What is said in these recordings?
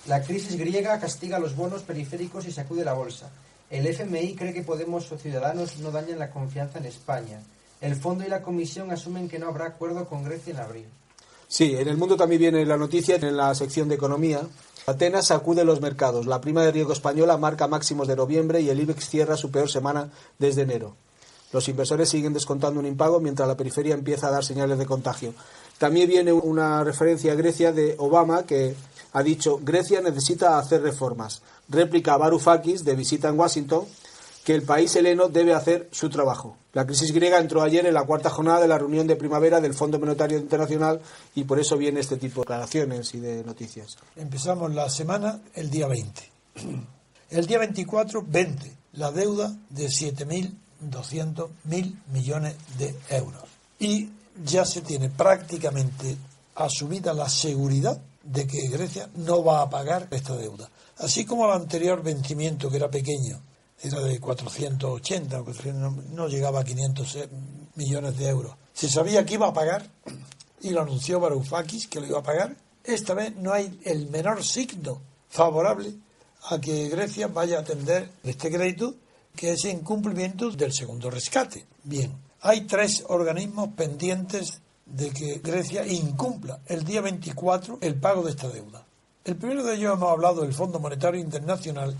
La crisis griega castiga los bonos periféricos y sacude la bolsa. El FMI cree que Podemos o Ciudadanos no dañan la confianza en España. El Fondo y la Comisión asumen que no habrá acuerdo con Grecia en abril. Sí, en El Mundo también viene la noticia en la sección de economía. Atenas sacude los mercados. La prima de riesgo española marca máximos de noviembre y el IBEX cierra su peor semana desde enero. Los inversores siguen descontando un impago mientras la periferia empieza a dar señales de contagio. También viene una referencia a Grecia de Obama, que ha dicho: Grecia necesita hacer reformas. Réplica a Varoufakis, de visita en Washington, que el país heleno debe hacer su trabajo. La crisis griega entró ayer en la cuarta jornada de la reunión de primavera del Fondo Monetario Internacional y por eso viene este tipo de declaraciones y de noticias. Empezamos la semana el día 20. El día 24 vence la deuda de 7.200.000 millones de euros. Y ya se tiene prácticamente asumida la seguridad de que Grecia no va a pagar esta deuda. Así como el anterior vencimiento, que era pequeño, era de 480, no llegaba a 500 millones de euros. Se sabía que iba a pagar y lo anunció Varoufakis que lo iba a pagar. Esta vez no hay el menor signo favorable a que Grecia vaya a atender este crédito, que es incumplimiento del segundo rescate. Bien, hay 3 organismos pendientes de que Grecia incumpla el día 24 el pago de esta deuda. El primero de ellos hemos hablado del Fondo Monetario Internacional,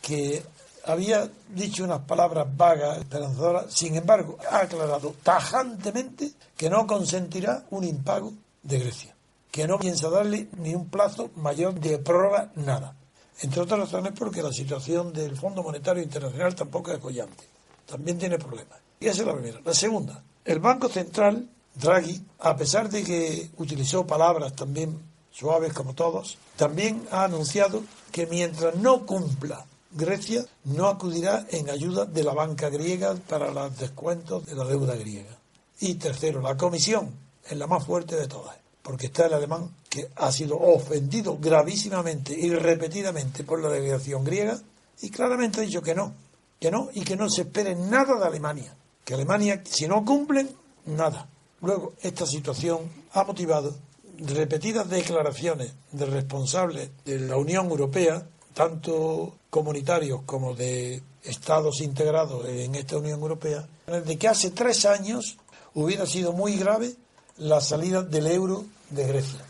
que había dicho unas palabras vagas, esperanzadoras. Sin embargo, ha aclarado tajantemente que no consentirá un impago de Grecia, que no piensa darle ni un plazo mayor de prórroga, nada. Entre otras razones porque la situación del Fondo Monetario Internacional tampoco es boyante. También tiene problemas. Y esa es la primera. La segunda, el Banco Central, Draghi, a pesar de que utilizó palabras también suaves como todos, también ha anunciado que mientras no cumpla Grecia, no acudirá en ayuda de la banca griega para los descuentos de la deuda griega. Y tercero, la Comisión es la más fuerte de todas, porque está el alemán, que ha sido ofendido gravísimamente y repetidamente por la delegación griega, y claramente ha dicho que no, y que no se espere nada de Alemania, que Alemania, si no cumplen, nada. Luego, esta situación ha motivado repetidas declaraciones de responsables de la Unión Europea, tanto comunitarios como de estados integrados en esta Unión Europea, de que hace 3 años hubiera sido muy grave la salida del euro de Grecia,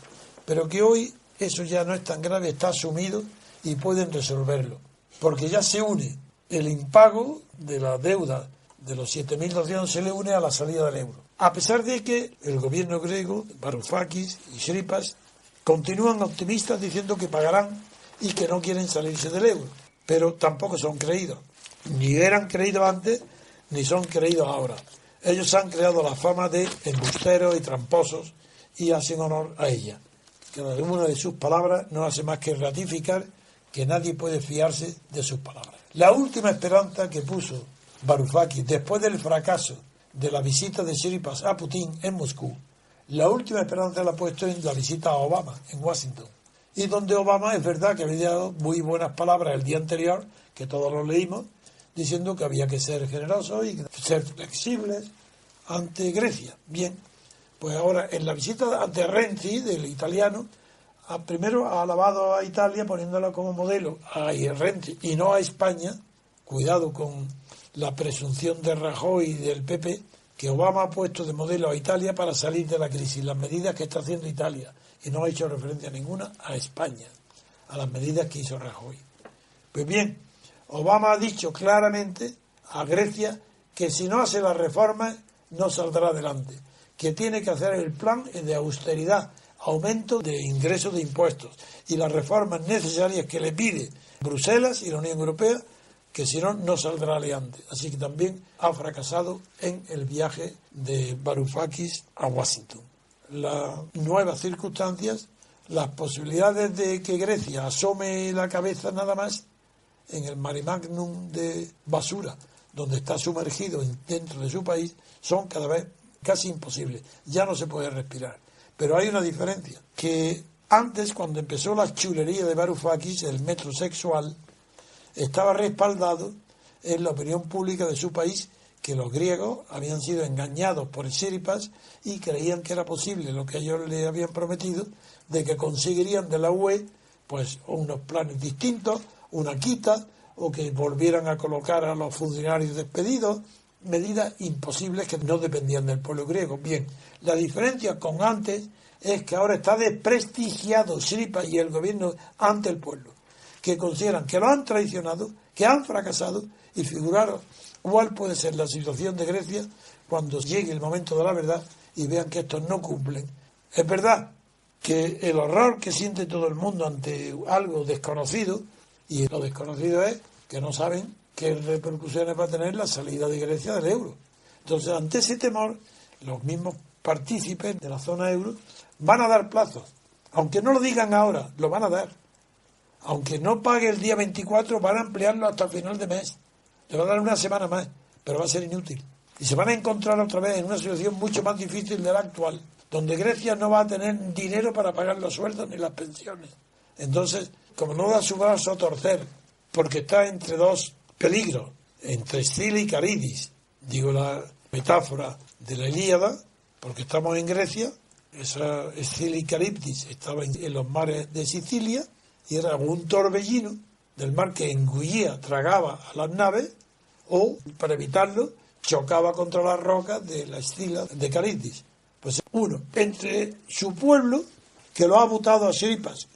pero que hoy eso ya no es tan grave, está asumido y pueden resolverlo, porque ya se une el impago de la deuda de los 7.200, se le une a la salida del euro. A pesar de que el gobierno griego, Varoufakis y Tsipras, continúan optimistas diciendo que pagarán y que no quieren salirse del euro, pero tampoco son creídos. Ni eran creídos antes, ni son creídos ahora. Ellos han creado la fama de embusteros y tramposos y hacen honor a ella. Cada una de sus palabras no hace más que ratificar que nadie puede fiarse de sus palabras. La última esperanza que puso Varoufakis después del fracaso de la visita de Tsipras a Putin en Moscú, la última esperanza la ha puesto en la visita a Obama en Washington, y donde Obama es verdad que había dado muy buenas palabras el día anterior, que todos lo leímos, diciendo que había que ser generosos y ser flexibles ante Grecia. Bien, pues ahora en la visita ante Renzi, del italiano, primero ha alabado a Italia poniéndola como modelo a Renzi y no a España. Cuidado con la presunción de Rajoy y del PP, que Obama ha puesto de modelo a Italia para salir de la crisis, las medidas que está haciendo Italia, y no ha hecho referencia ninguna a España, a las medidas que hizo Rajoy. Pues bien, Obama ha dicho claramente a Grecia que si no hace las reformas no saldrá adelante, que tiene que hacer el plan de austeridad, aumento de ingresos de impuestos y las reformas necesarias que le pide Bruselas y la Unión Europea, que si no, no saldrá adelante. Así que también ha fracasado en el viaje de Varoufakis a Washington. Las nuevas circunstancias, las posibilidades de que Grecia asome la cabeza nada más en el mare magnum de basura, donde está sumergido dentro de su país, son cada vez casi imposibles. Ya no se puede respirar. Pero hay una diferencia, que antes, cuando empezó la chulería de Varoufakis, el metrosexual, estaba respaldado en la opinión pública de su país, que los griegos habían sido engañados por Tsipras y creían que era posible lo que ellos le habían prometido, de que conseguirían de la UE pues unos planes distintos, una quita, o que volvieran a colocar a los funcionarios despedidos, medidas imposibles que no dependían del pueblo griego. Bien, la diferencia con antes es que ahora está desprestigiado Chiripa y el gobierno ante el pueblo, que consideran que lo han traicionado, que han fracasado, y figuraros cuál puede ser la situación de Grecia cuando llegue el momento de la verdad y vean que estos no cumplen. Es verdad que el horror que siente todo el mundo ante algo desconocido, y lo desconocido es que no saben qué repercusiones va a tener la salida de Grecia del euro. Entonces, ante ese temor, los mismos partícipes de la zona euro van a dar plazos. Aunque no lo digan ahora, lo van a dar. Aunque no pague el día 24, van a ampliarlo hasta el final de mes. Le va a dar una semana más, pero va a ser inútil. Y se van a encontrar otra vez en una situación mucho más difícil de la actual, donde Grecia no va a tener dinero para pagar los sueldos ni las pensiones. Entonces, como no da su brazo a torcer, porque está entre dos peligros, entre Escila y Caridis, digo la metáfora de la Ilíada, porque estamos en Grecia, esa Escila y Caribdis estaba en los mares de Sicilia, y era un torbellino del mar que engullía, tragaba a las naves, o, para evitarlo, chocaba contra las rocas de la Escila de Caribdis. Pues uno, entre su pueblo, que lo ha votado a Chiripas,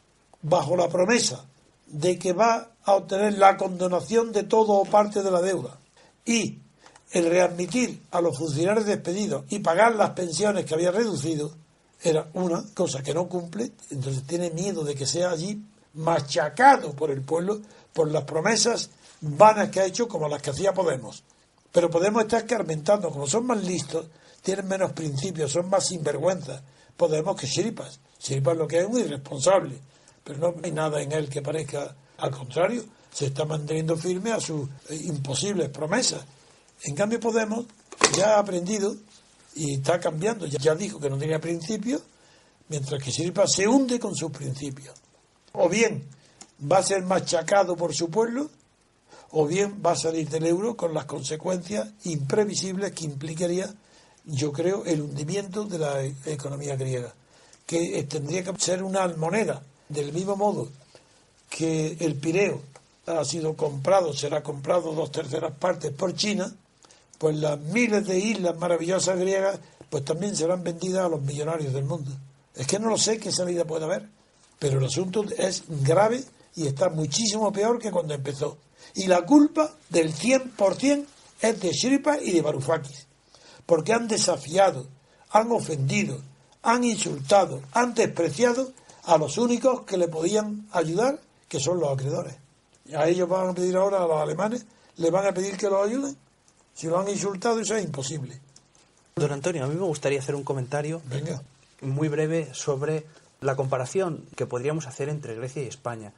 bajo la promesa de que va a obtener la condonación de todo o parte de la deuda, y el readmitir a los funcionarios despedidos y pagar las pensiones que había reducido, era una cosa que no cumple. Entonces tiene miedo de que sea allí machacado por el pueblo por las promesas vanas que ha hecho, como las que hacía Podemos. Pero Podemos está escarmentando, como son más listos, tienen menos principios, son más sinvergüenzas Podemos que Chiripas. Chiripas lo que es un irresponsable, pero no hay nada en él que parezca, al contrario, se está manteniendo firme a sus imposibles promesas. En cambio Podemos ya ha aprendido y está cambiando, ya dijo que no tenía principios, mientras que Chiripas se hunde con sus principios. O bien va a ser machacado por su pueblo, o bien va a salir del euro con las consecuencias imprevisibles que implicaría, yo creo, el hundimiento de la economía griega, que tendría que ser una almoneda, del mismo modo que el Pireo ha sido comprado, será comprado 2/3 partes por China, pues las miles de islas maravillosas griegas pues también serán vendidas a los millonarios del mundo. Es que no lo sé qué salida puede haber, pero el asunto es grave y está muchísimo peor que cuando empezó. Y la culpa del 100% es de Chiripa y de Varoufakis, porque han desafiado, han ofendido, han insultado, han despreciado a los únicos que le podían ayudar, que son los acreedores. A ellos van a pedir ahora, a los alemanes, le van a pedir que los ayuden. Si lo han insultado, eso es imposible. Don Antonio, a mí me gustaría hacer un comentario muy breve sobre la comparación que podríamos hacer entre Grecia y España.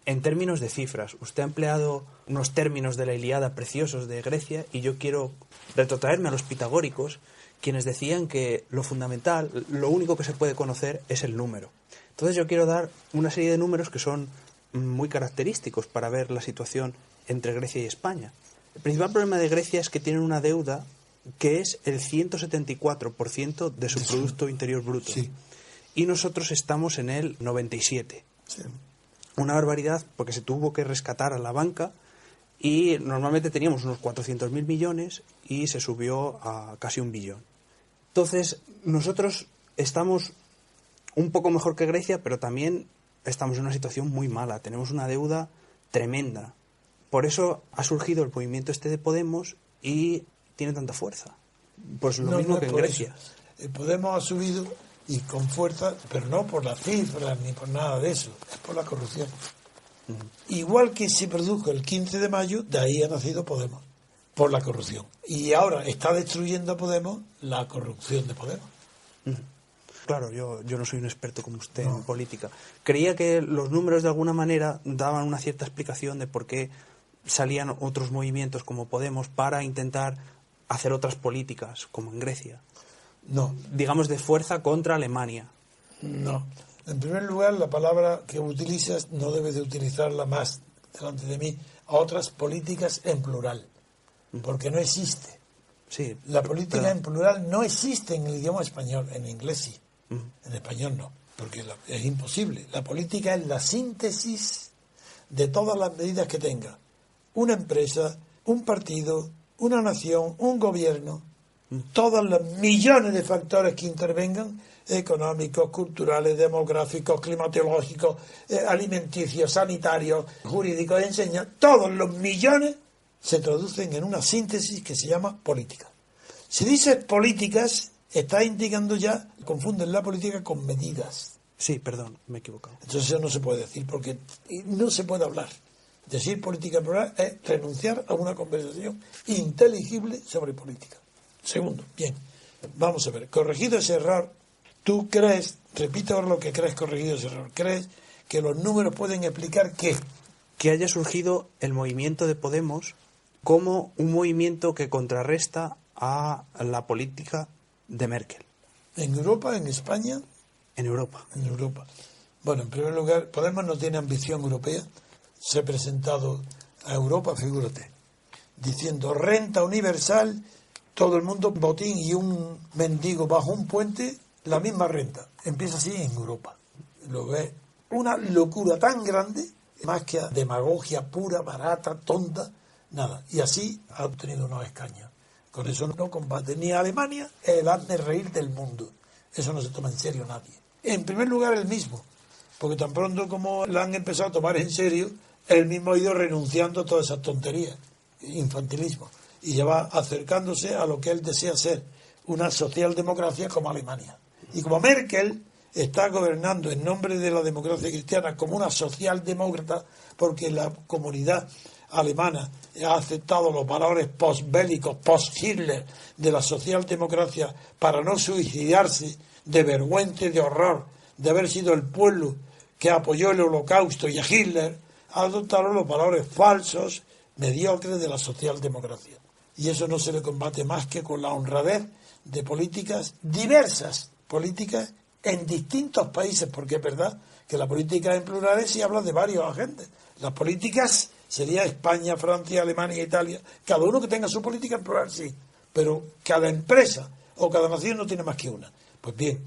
En términos de cifras, usted ha empleado unos términos de la Ilíada preciosos de Grecia, y yo quiero retrotraerme a los pitagóricos, quienes decían que lo fundamental, lo único que se puede conocer es el número. Entonces yo quiero dar una serie de números que son muy característicos para ver la situación entre Grecia y España. El principal problema de Grecia es que tienen una deuda que es el 174% de su Producto Interior Bruto. Sí. Y nosotros estamos en el 97%. Sí. Una barbaridad, porque se tuvo que rescatar a la banca, y normalmente teníamos unos 400.000 millones y se subió a casi 1 billón. Entonces, nosotros estamos un poco mejor que Grecia, pero también estamos en una situación muy mala. Tenemos una deuda tremenda. Por eso ha surgido el movimiento este de Podemos y tiene tanta fuerza. Pues lo mismo que en Grecia. Podemos ha subido y con fuerza, pero no por las cifras ni por nada de eso, es por la corrupción. Igual que se produjo el 15 de mayo, de ahí ha nacido Podemos, por la corrupción. Y ahora está destruyendo a Podemos la corrupción de Podemos. Claro, yo no soy un experto como usted en política. Creía que los números de alguna manera daban una cierta explicación de por qué salían otros movimientos como Podemos para intentar hacer otras políticas, como en Grecia. No. Digamos, de fuerza contra Alemania. No. En primer lugar, la palabra que utilizas no debes de utilizarla más delante de mí a otras políticas en plural, porque no existe. Sí, La política en plural no existe en el idioma español, en inglés sí, en español no. porque es imposible. La política es la síntesis de todas las medidas que tenga una empresa, un partido, una nación, un gobierno, todos los millones de factores que intervengan, económicos, culturales, demográficos, climatológicos, alimenticios, sanitarios, jurídicos, todos los millones se traducen en una síntesis que se llama política. Si dices políticas, está indicando ya, confunden la política con medidas. Sí, perdón, me he equivocado. Entonces eso no se puede decir, porque no se puede hablar. Decir política plural es renunciar a una conversación inteligible sobre política. Segundo, bien, vamos a ver, corregido ese error, tú crees, repite ahora lo que crees corregido ese error, crees que los números pueden explicar qué. Que haya surgido el movimiento de Podemos como un movimiento que contrarresta a la política de Merkel. ¿En Europa, en España? En Europa. En Europa. Bueno, en primer lugar, Podemos no tiene ambición europea. Se ha presentado a Europa, figúrate, diciendo renta universal, todo el mundo, botín y un mendigo bajo un puente, la misma renta. Empieza así en Europa. Lo ves, una locura tan grande, más que demagogia pura, barata, tonta, nada. Y así ha obtenido unos escaños. Con eso no combate ni a Alemania, el hazme reír del mundo. Eso no se toma en serio nadie. En primer lugar, el mismo, porque tan pronto como la han empezado a tomar en serio, él mismo ha ido renunciando a todas esas tonterías, infantilismo, y ya va acercándose a lo que él desea ser, una socialdemocracia como Alemania. Y como Merkel está gobernando en nombre de la democracia cristiana como una socialdemócrata, porque la comunidad alemana ha aceptado los valores postbélicos, post-Hitler de la socialdemocracia para no suicidarse de vergüenza y de horror de haber sido el pueblo que apoyó el Holocausto y a Hitler, adoptaron los valores falsos, mediocres de la socialdemocracia. Y eso no se le combate más que con la honradez de políticas diversas, políticas en distintos países, porque es verdad que la política en plurales sí habla de varios agentes. Las políticas sería España, Francia, Alemania, Italia, cada uno que tenga su política en plural, sí, pero cada empresa o cada nación no tiene más que una. Pues bien,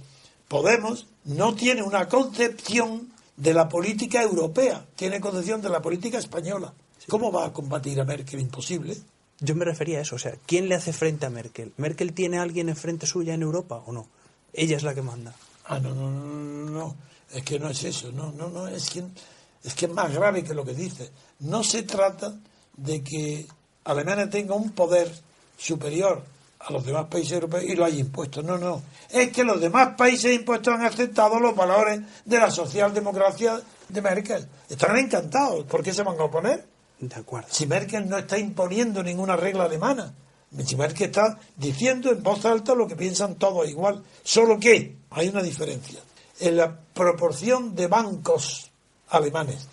Podemos no tiene una concepción de la política europea, tiene concepción de la política española. ¿Cómo va a combatir a Merkel? Imposible. Yo me refería a eso, o sea, ¿quién le hace frente a Merkel? ¿Merkel tiene a alguien enfrente suya en Europa o no? Ella es la que manda. No, es que no es eso, es que es más grave que lo que dice. No se trata de que Alemania tenga un poder superior a los demás países europeos y lo haya impuesto. No, es que los demás países impuestos han aceptado los valores de la socialdemocracia de Merkel. Están encantados. ¿Por qué se van a oponer? De acuerdo. Si Merkel no está imponiendo ninguna regla alemana, si Merkel está diciendo en voz alta lo que piensan todos igual, solo que hay una diferencia. En la proporción de bancos alemanes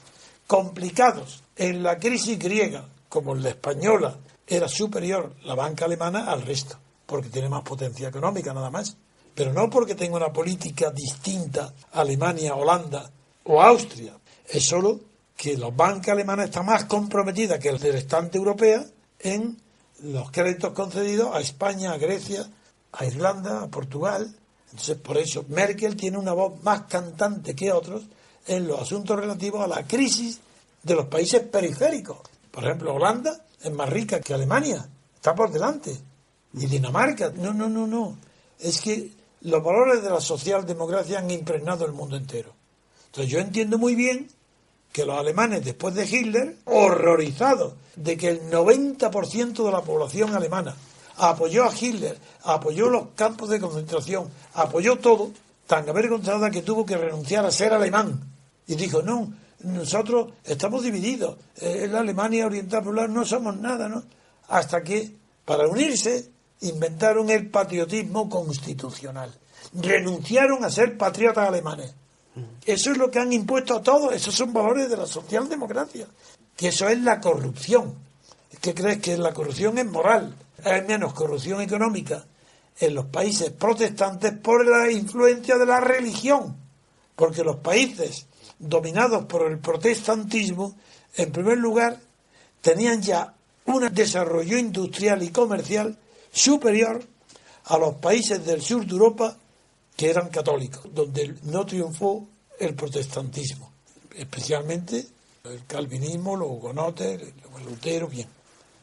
complicados en la crisis griega, como en la española, era superior la banca alemana al resto, porque tiene más potencia económica nada más, pero no porque tenga una política distinta a Alemania, Holanda o Austria. Es solo que la banca alemana está más comprometida que el restante europea en los créditos concedidos a España, a Grecia, a Irlanda, a Portugal. Entonces, por eso Merkel tiene una voz más cantante que otros en los asuntos relativos a la crisis de los países periféricos. Por ejemplo, Holanda es más rica que Alemania, está por delante. Y Dinamarca, no. Es que los valores de la socialdemocracia han impregnado el mundo entero. Entonces yo entiendo muy bien que los alemanes, después de Hitler, horrorizados de que el 90% de la población alemana apoyó a Hitler, apoyó los campos de concentración, apoyó todo, tan avergonzada que tuvo que renunciar a ser alemán. Y dijo, no, nosotros estamos divididos, en la Alemania Oriental Popular no somos nada, ¿no? Hasta que, para unirse, inventaron el patriotismo constitucional. Renunciaron a ser patriotas alemanes. Eso es lo que han impuesto a todos, esos son valores de la socialdemocracia. Que eso es la corrupción. ¿Qué crees que la corrupción es moral? Hay menos corrupción económica en los países protestantes por la influencia de la religión. Porque los países dominados por el protestantismo, en primer lugar, tenían ya un desarrollo industrial y comercial superior a los países del sur de Europa que eran católicos, donde no triunfó el protestantismo, especialmente el calvinismo, los hugonotes, el Lutero, bien.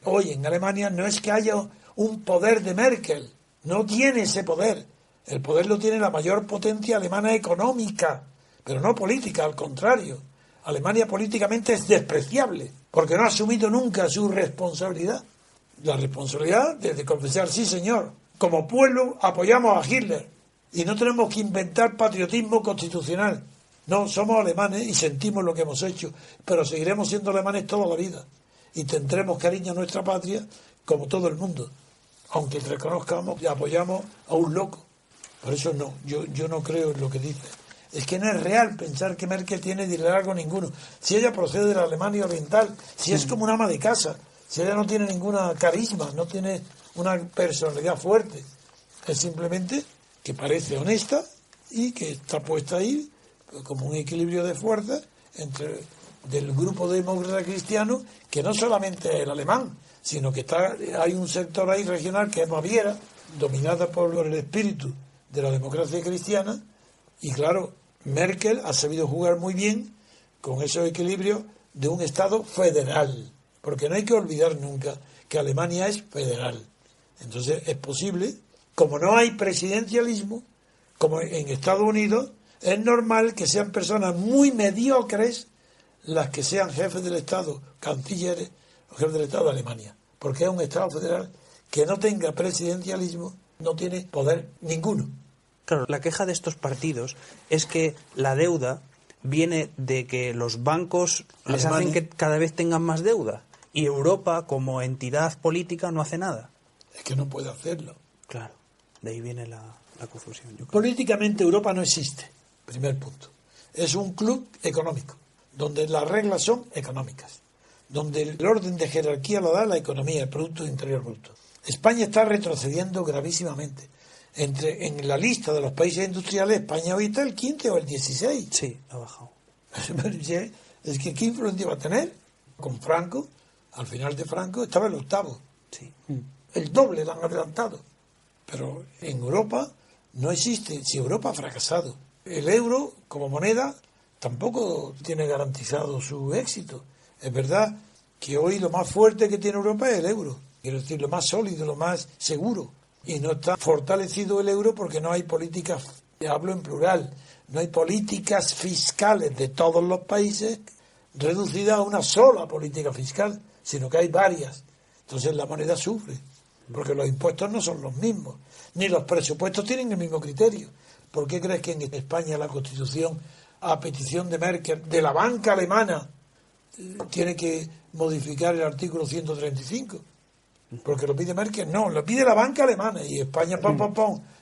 Hoy en Alemania no es que haya un poder de Merkel, no tiene ese poder. El poder lo tiene la mayor potencia alemana económica, pero no política, al contrario. Alemania políticamente es despreciable, porque no ha asumido nunca su responsabilidad. La responsabilidad de confesar, sí señor, como pueblo apoyamos a Hitler y no tenemos que inventar patriotismo constitucional. No, somos alemanes y sentimos lo que hemos hecho, pero seguiremos siendo alemanes toda la vida y tendremos cariño a nuestra patria como todo el mundo, aunque reconozcamos y apoyamos a un loco. Por eso no, yo no creo en lo que dice. Es que no es real pensar que Merkel tiene liderazgo ninguno. Si ella procede de la Alemania Oriental, si es como un ama de casa, si ella no tiene ninguna carisma, no tiene una personalidad fuerte, es simplemente que parece honesta y que está puesta ahí como un equilibrio de fuerzas entre del grupo demócrata cristiano, que no solamente es el alemán, sino que hay un sector ahí regional que es Baviera, dominada por el espíritu de la democracia cristiana, y claro, Merkel ha sabido jugar muy bien con esos equilibrios de un Estado federal, porque no hay que olvidar nunca que Alemania es federal. Entonces es posible, como no hay presidencialismo, como en Estados Unidos, es normal que sean personas muy mediocres las que sean jefes del Estado, cancilleres o jefes del Estado de Alemania, porque es un Estado federal que no tenga presidencialismo, no tiene poder ninguno. Claro, la queja de estos partidos es que la deuda viene de que los bancos les hacen que cada vez tengan más deuda y Europa, como entidad política, no hace nada. Es que no puede hacerlo. Claro, de ahí viene la confusión. Yo creo. Políticamente Europa no existe, primer punto. Es un club económico, donde las reglas son económicas, donde el orden de jerarquía lo da la economía, el Producto Interior Bruto. España está retrocediendo gravísimamente. En la lista de los países industriales, España hoy está el 15 o el 16. Sí, ha bajado. Es que ¿qué influencia va a tener? Con Franco, al final de Franco, estaba el octavo. Sí. El doble lo han adelantado. Pero en Europa no existe. Si Europa ha fracasado. El euro, como moneda, tampoco tiene garantizado su éxito. Es verdad que hoy lo más fuerte que tiene Europa es el euro. Quiero decir, lo más sólido, lo más seguro. Y no está fortalecido el euro porque no hay políticas, hablo en plural, no hay políticas fiscales de todos los países reducidas a una sola política fiscal, sino que hay varias. Entonces la moneda sufre, porque los impuestos no son los mismos, ni los presupuestos tienen el mismo criterio. ¿Por qué crees que en España la Constitución, a petición de Merkel, de la banca alemana, tiene que modificar el artículo 135? Porque lo pide Merkel, no, lo pide la banca alemana y España,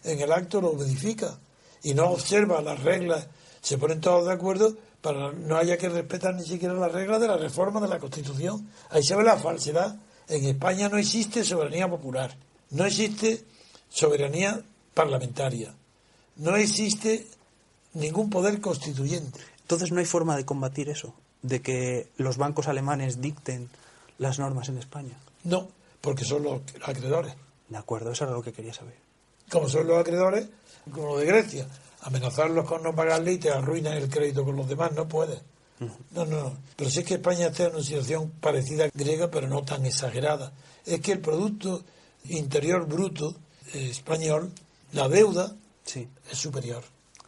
en el acto lo modifica y no observa las reglas, se ponen todos de acuerdo para no haya que respetar ni siquiera las reglas de la reforma de la Constitución. Ahí se ve la falsedad. En España no existe soberanía popular, no existe soberanía parlamentaria, no existe ningún poder constituyente. Entonces no hay forma de combatir eso, de que los bancos alemanes dicten las normas en España. No, porque son los acreedores. De acuerdo, eso era lo que quería saber. Como son los acreedores, como lo de Grecia, amenazarlos con no pagarle y te arruinan el crédito con los demás, no puedes. No. Pero sí es que España está en una situación parecida a griega, pero no tan exagerada. Es que el Producto Interior Bruto español, la deuda, sí, es superior.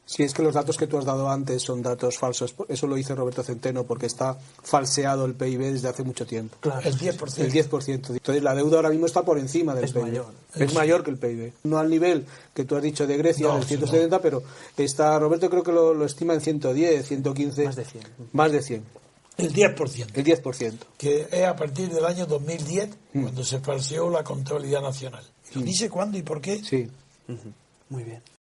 Si es que los datos que tú has dado antes son datos falsos, eso lo dice Roberto Centeno, porque está falseado el PIB desde hace mucho tiempo. Claro, el 10%. El 10%. Entonces la deuda ahora mismo está por encima del PIB. Mayor. Es mayor que el PIB. No al nivel que tú has dicho de Grecia, No, del 170, pero está, Roberto creo que lo estima en 110, 115. Más de 100. Más de 100. El 10%. El 10%. Que es a partir del año 2010, cuando se falseó la contabilidad nacional. ¿Y dice cuándo y por qué? Sí. Muy bien.